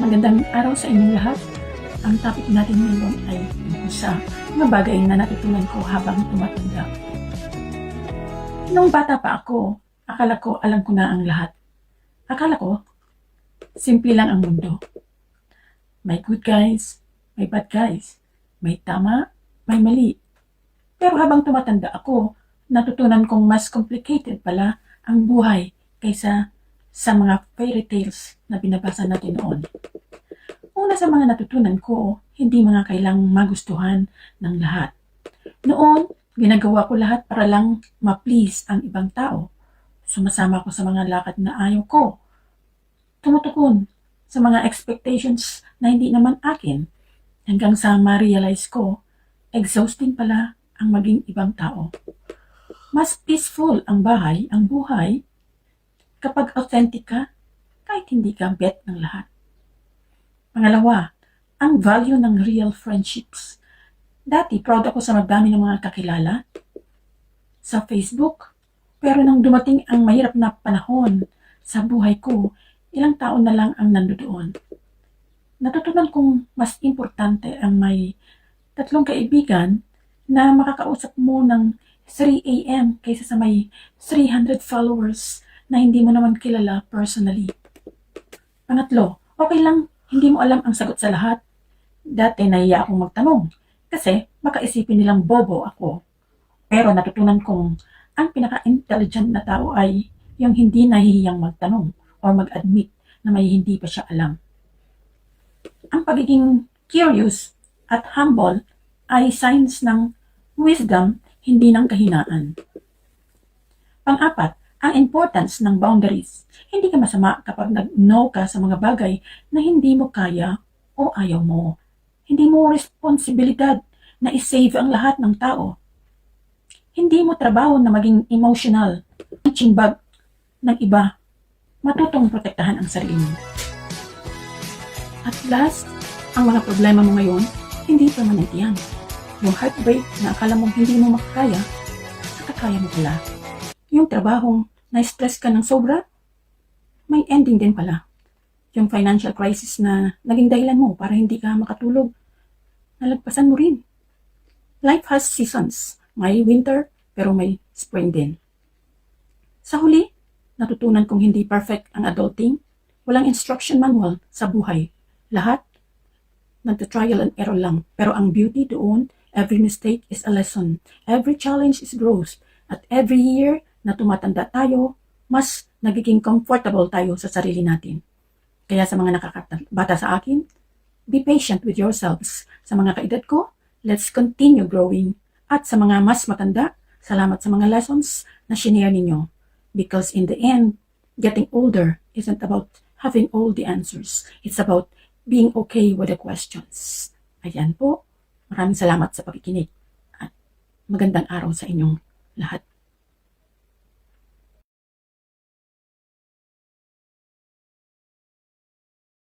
Magandang araw sa inyong lahat. Ang topic natin ngayon ay sa mga bagay na natutunan ko habang tumatanda. Nung bata pa ako, akala ko alam ko na ang lahat. Akala ko, simple lang ang mundo. May good guys, may bad guys, may tama, may mali. Pero habang tumatanda ako, natutunan kong mas complicated pala ang buhay kaysa sa mga fairy tales na binabasa natin noon. Una sa mga natutunan ko, hindi mga kailang magustuhan ng lahat. Noon, ginagawa ko lahat para lang ma-please ang ibang tao. Sumasama ko sa mga lakad na ayaw ko. Tumutukon sa mga expectations na hindi naman akin. Hanggang sa ma-realize ko, exhausting pala ang maging ibang tao. Mas peaceful ang buhay, kapag authentic ka, kahit hindi ka bet ng lahat. Pangalawa, ang value ng real friendships. Dati, proud ako sa magdami ng mga kakilala sa Facebook. Pero nang dumating ang mahirap na panahon sa buhay ko, ilang taon na lang ang nandoon. Natutunan kong mas importante ang may 3 kaibigan na makakausap mo ng 3 a.m. kaysa sa may 300 followers na hindi mo naman kilala personally. Pangatlo, okay lang hindi mo alam ang sagot sa lahat. Dati nahiya akong magtanong kasi baka isipin nilang bobo ako. Pero natutunan kong ang pinaka-intelligent na tao ay yung hindi nahihiyang magtanong o mag-admit na may hindi pa siya alam. Ang pagiging curious at humble ay signs ng wisdom, hindi ng kahinaan. Pang-apat, ang importance ng boundaries. Hindi ka masama kapag nag-no ka sa mga bagay na hindi mo kaya o ayaw mo. Hindi mo responsibilidad na isave ang lahat ng tao. Hindi mo trabaho na maging emotional, punching bag ng iba. Matutong protektahan ang sarili mo. At last, ang mga problema mo ngayon, hindi permanent yan. Yung heartbreak na akala mo hindi mo makakaya, nakakaya mo pala. Yung trabahong na-stress ka ng sobra, may ending din pala. Yung financial crisis na naging dahilan mo para hindi ka makatulog, nalagpasan mo rin. Life has seasons. May winter, pero may spring din. Sa huli, natutunan kong hindi perfect ang adulting. Walang instruction manual sa buhay. Lahat, nagta-trial and error lang. Pero ang beauty doon, every mistake is a lesson. Every challenge is growth. At every year na tumatanda tayo, mas nagiging comfortable tayo sa sarili natin. Kaya sa mga nakakabata sa akin, be patient with yourselves. Sa mga kaedad ko, let's continue growing. At sa mga mas matanda, salamat sa mga lessons na shinare ninyo. Because in the end, getting older isn't about having all the answers. It's about being okay with the questions. Ayan po. Maraming salamat sa pakikinig. At magandang araw sa inyong lahat.